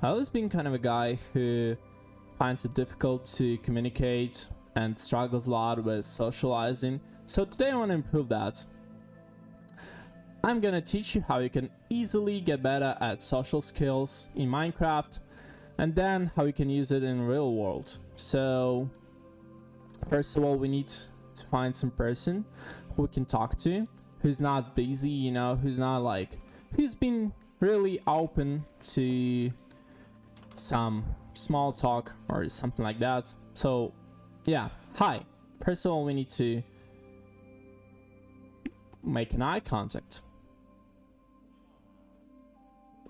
always been kind of a guy who finds it difficult to communicate and struggles a lot with socializing. So today I want to improve that. I'm gonna teach you how you can easily get better at social skills in Minecraft, and then how you can use it in real world. So first of all, we need to find some person who we can talk to, who's not busy, you know, who's been really open to some small talk or something like that. So yeah, hi. First of all, we need to make an eye contact.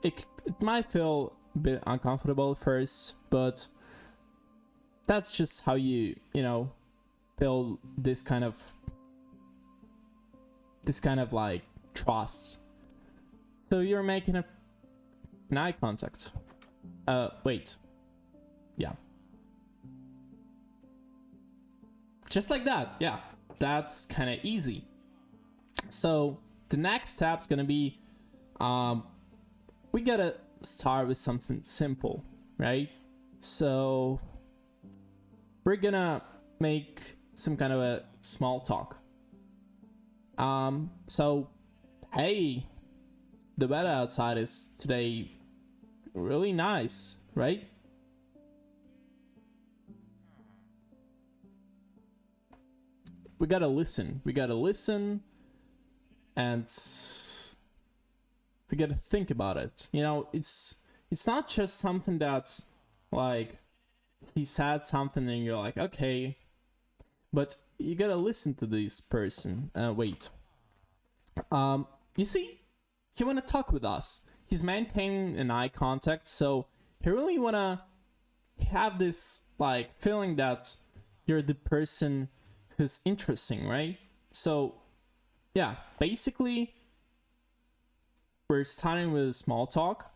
It might feel a bit uncomfortable at first, but that's just how you know, build this kind of like trust. So you're making an eye contact. Wait. Yeah. Just like that. Yeah. That's kind of easy. So the next step's gonna be, we gotta start with something simple, right? So we're gonna make some kind of a small talk. So hey, the weather outside is today really nice, right? We gotta listen and we gotta think about it. You know, it's not just something that's like he said something and you're like, okay, but you gotta listen to this person. Wait. You see, he wanna talk with us. He's maintaining an eye contact, so he really wanna have this like feeling that you're the person who's interesting, right? So yeah, basically we're starting with small talk.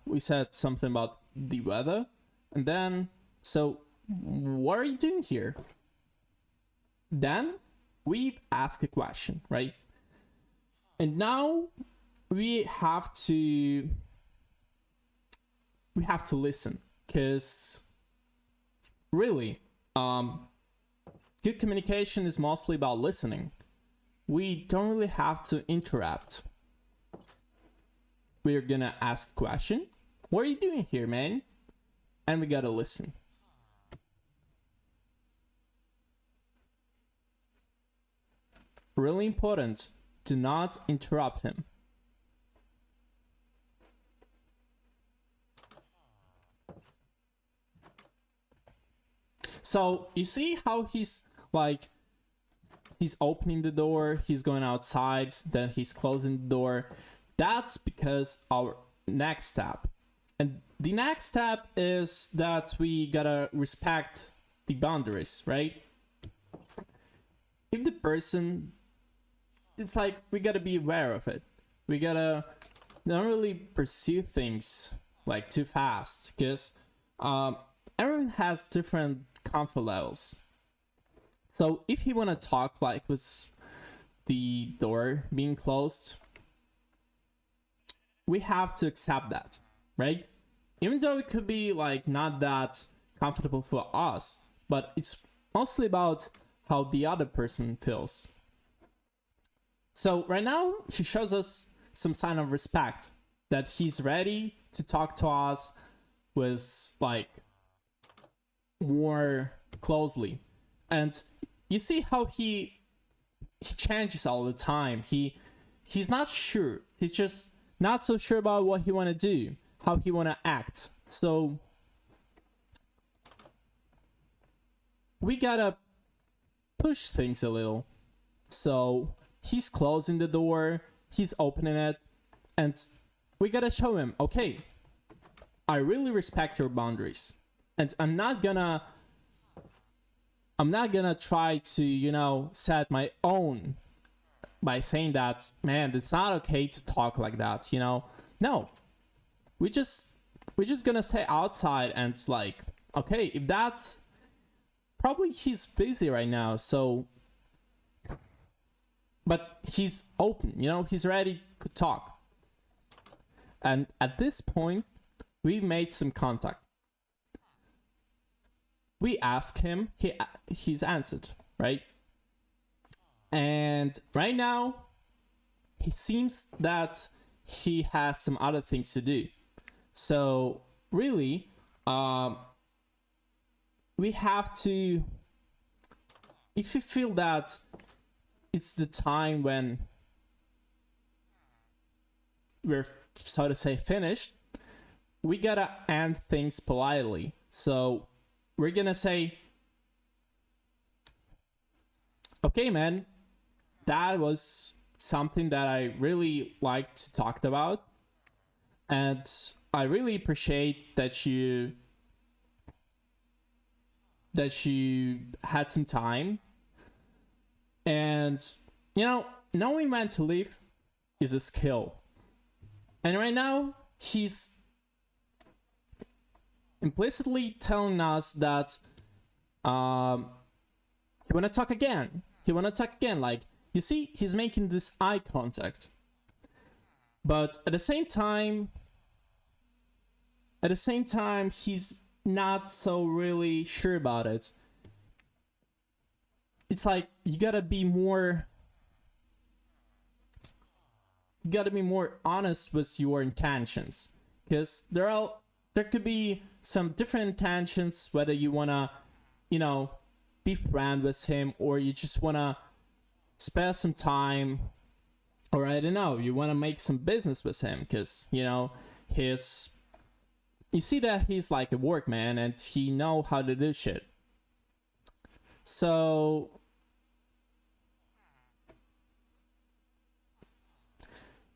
We said something about the weather, and then, so what are you doing here? Then we ask a question, right? And now we have to listen, because really, good communication is mostly about listening. We don't really have to interrupt. We're gonna ask a question. What are you doing here, man? And we gotta listen. Really important, do not interrupt him. So you see how he's opening the door, he's going outside, then he's closing the door. That's because our next step. And the next step is that we gotta respect the boundaries, right? If the person, it's like we gotta be aware of it. We gotta not really pursue things like too fast, because everyone has different comfort levels. So if you want to talk like with the door being closed, we have to accept that, right? Even though it could be like not that comfortable for us, but it's mostly about how the other person feels. So right now he shows us some sign of respect, that he's ready to talk to us with like more closely. And you see how he changes all the time. He's not sure. He's just not so sure about what he want to do, how he want to act. So we gotta push things a little. So he's closing the door, he's opening it, and we gotta show him, okay, I really respect your boundaries, and I'm not gonna try to, you know, set my own by saying that, man, it's not okay to talk like that, you know. No, we're just gonna stay outside, and it's like, okay, if that's probably, he's busy right now, so, but he's open, you know, he's ready to talk. And at this point, we've made some contact. We ask him, he's answered, right? And right now, he seems that he has some other things to do. So really, we have to, if you feel that it's the time when we're, so to say, finished, we gotta end things politely. So we're gonna say, okay, man, that was something that I really liked to talk about, and I really appreciate that you had some time. And knowing when to leave is a skill. And right now, he's implicitly telling us that he wanna talk again. Like, you see, he's making this eye contact. But at the same time, he's not so really sure about it. It's like you gotta be more honest with your intentions, because there could be some different intentions, whether you wanna be friend with him, or you just wanna spend some time, or I don't know, you wanna make some business with him, because you see that he's like a workman and he know how to do shit. So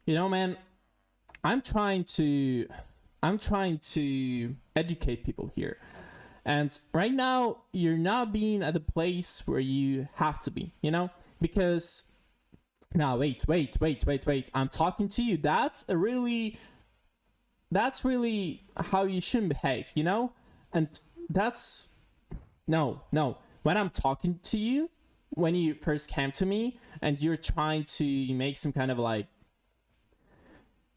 man, I'm trying to educate people here. And right now, you're not being at the place where you have to be, because now wait. I'm talking to you. That's really how you shouldn't behave, And that's no. When I'm talking to you, when you first came to me and you're trying to make some kind of like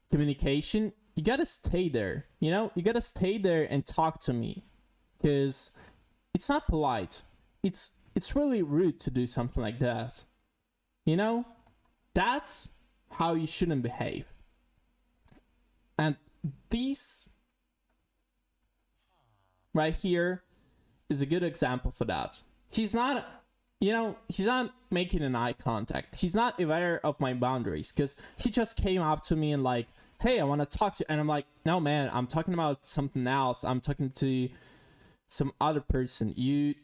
communication, you gotta stay there, you gotta stay there and talk to me, because it's not polite. It's really rude to do something like that. That's how you shouldn't behave. And these right here is a good example for that. He's not making an eye contact. He's not aware of my boundaries, because he just came up to me and like, hey, I want to talk to you. And I'm like, no, man, I'm talking about something else. I'm talking to some other person. You're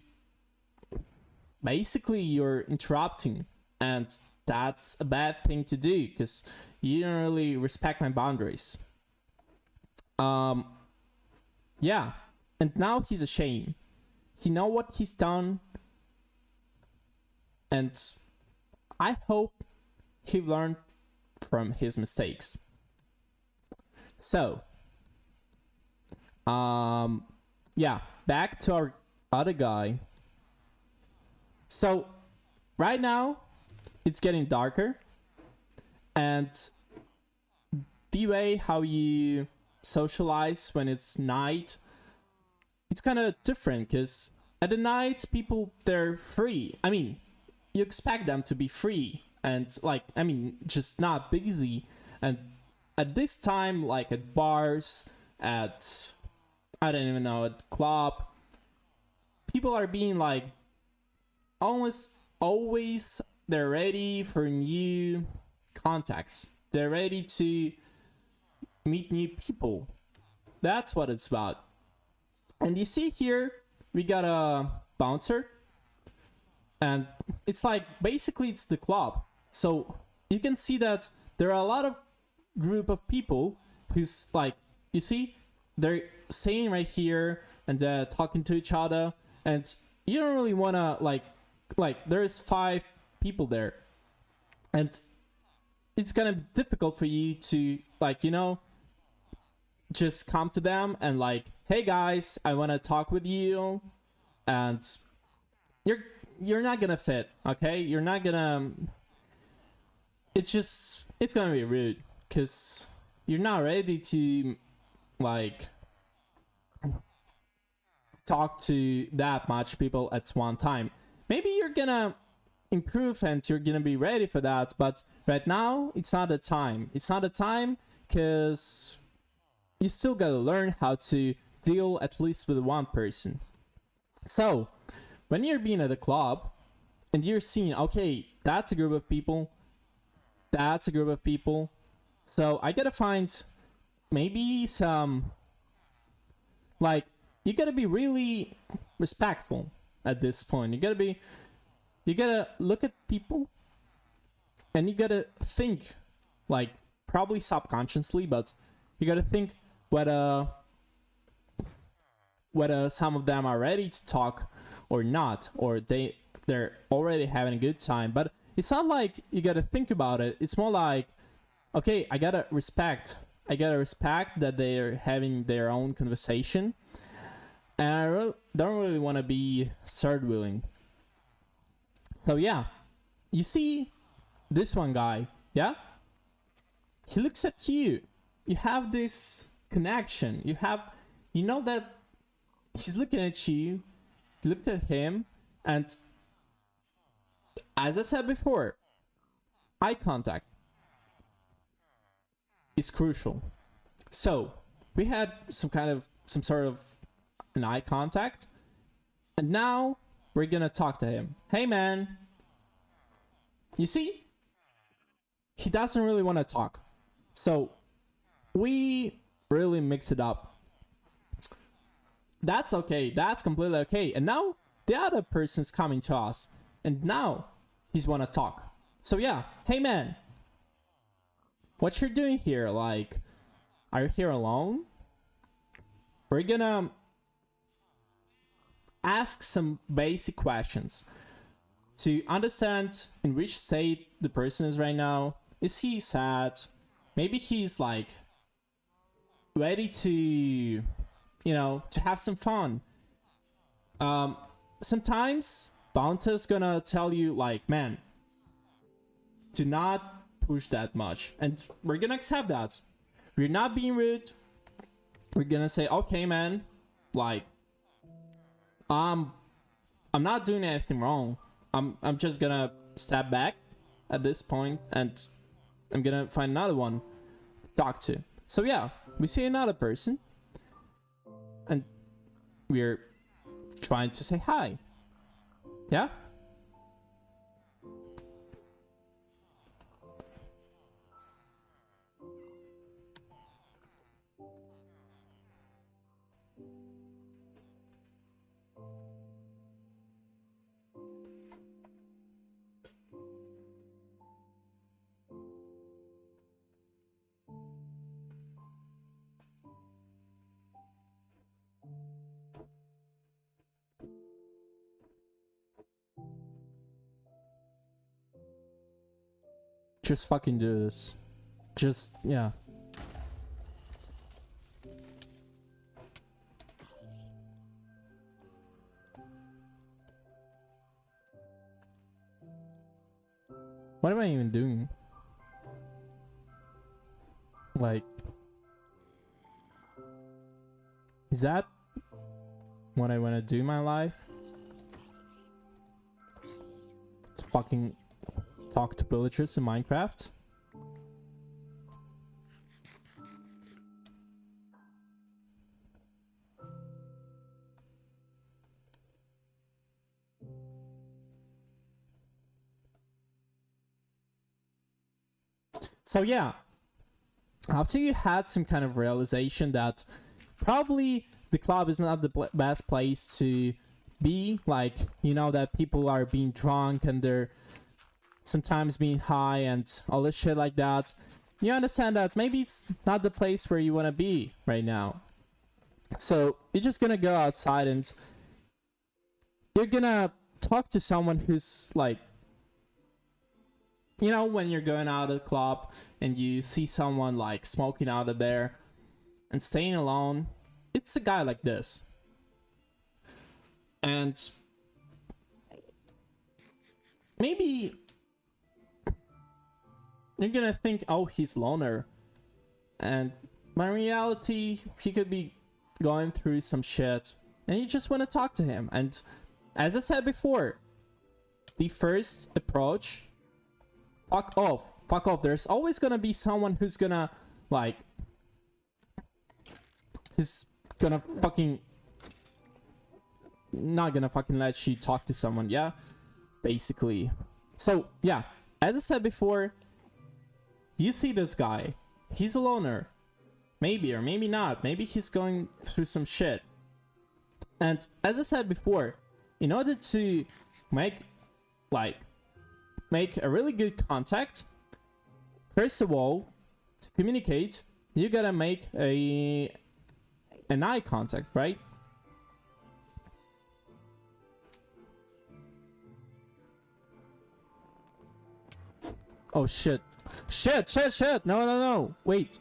interrupting, and that's a bad thing to do, because you don't really respect my boundaries. Yeah. And now he's ashamed. He know what he's done, and I hope he learned from his mistakes. So, yeah, back to our other guy. So, right now, it's getting darker, and the way how you socialize when it's night, it's kind of different, because at the night, people, they're free. I mean, you expect them to be free and just not busy. And at this time, like at bars, at, I don't even know, at club, people are being like, almost always, they're ready for new contacts. They're ready to meet new people. That's what it's about. And you see here, we got a bouncer, and it's like, basically it's the club. So you can see that there are a lot of group of people who's like, you see, they're staying right here and talking to each other, and you don't really want to like there's 5 people there, and it's kind of difficult for you to just come to them and like, hey guys, I want to talk with you, and you're not gonna fit, okay? You're not gonna, it's gonna be rude, because you're not ready to like talk to that much people at one time. Maybe you're gonna improve and you're gonna be ready for that, but right now it's not the time. It's not the time because you still gotta learn how to deal at least with one person. So when you're being at a club and you're seeing, okay, that's a group of people, that's a group of people, so I gotta find maybe some, like, you gotta be really respectful at this point. You gotta look at people and you gotta think, like, probably subconsciously, but you gotta think whether some of them are ready to talk or not, or they're already having a good time. But it's not like you gotta think about it. It's more like, okay, I gotta respect that they're having their own conversation, and I don't really want to be third wheeling. So yeah, you see this one guy, yeah? He looks at you. You have this connection. You know that he's looking at you. You looked at him, and as I said before, eye contact is crucial. So we had some sort of an eye contact, and now we're gonna talk to him. Hey man, you see, he doesn't really want to talk, so we really mix it up. That's okay, that's completely okay. And now the other person's coming to us, and now he's want to talk. So yeah, hey man, what you're doing here? Like, are you here alone? We're gonna ask some basic questions to understand in which state the person is right now. Is he sad? Maybe he's like ready to, to have some fun. Sometimes bouncer's gonna tell you like, man, do not push that much, and we're gonna accept that. We're not being rude. We're gonna say, okay man, like, I'm not doing anything wrong. I'm just gonna step back at this point, and I'm gonna find another one to talk to. So yeah, we see another person, and we're trying to say hi. Yeah? Just fucking do this. Just, yeah. What am I even doing? Like, is that what I want to do in my life? To fucking talk to villagers in Minecraft? So yeah, after you had some kind of realization that probably the club is not the best place to be, like, that people are being drunk and they're sometimes being high and all this shit like that, you understand that maybe it's not the place where you want to be right now. So you're just gonna go outside and you're gonna talk to someone who's like, when you're going out of the club and you see someone like smoking out of there and staying alone, it's a guy like this. And maybe you're gonna think, oh, he's loner. and in reality, he could be going through some shit, and you just want to talk to him. And as I said before, the first approach, fuck off. There's always gonna be someone who's gonna like, who's gonna fucking not gonna fucking let you talk to someone, yeah, basically. So yeah, as I said before, you see this guy, he's a loner, maybe or maybe not, maybe he's going through some shit. And as I said before, in order to make a really good contact, first of all, to communicate, you gotta make an eye contact, right? Oh shit. Shit. No. Wait.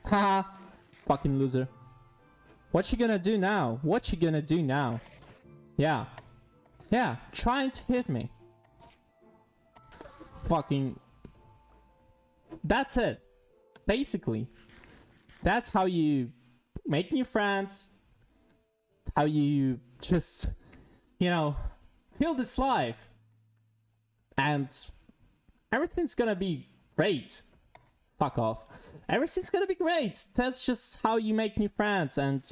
Haha. Fucking loser. What you gonna do now? Yeah, trying to hit me. Fucking. That's it. Basically. That's how you make new friends. How you just, you know, feel this life. And everything's gonna be great. Fuck off. Everything's gonna be great. That's just how you make new friends. And,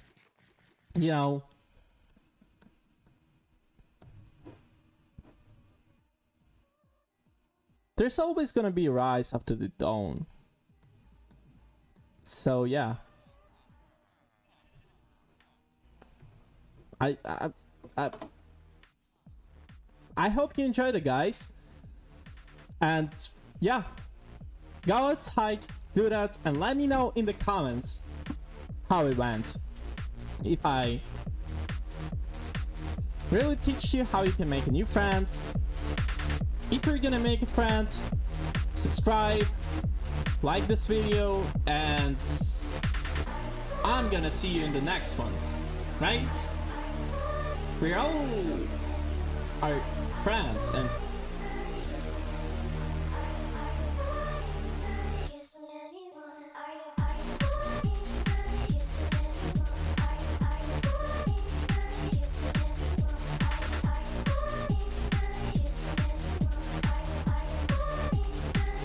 you know, there's always gonna be a rise after the dawn. So yeah, I hope you enjoyed it, guys. And yeah, go outside, do that, and let me know in the comments how it went. If I really teach you how you can make new friends. If you're gonna make a friend, subscribe, like this video, and I'm gonna see you in the next one, right? We all are friends, and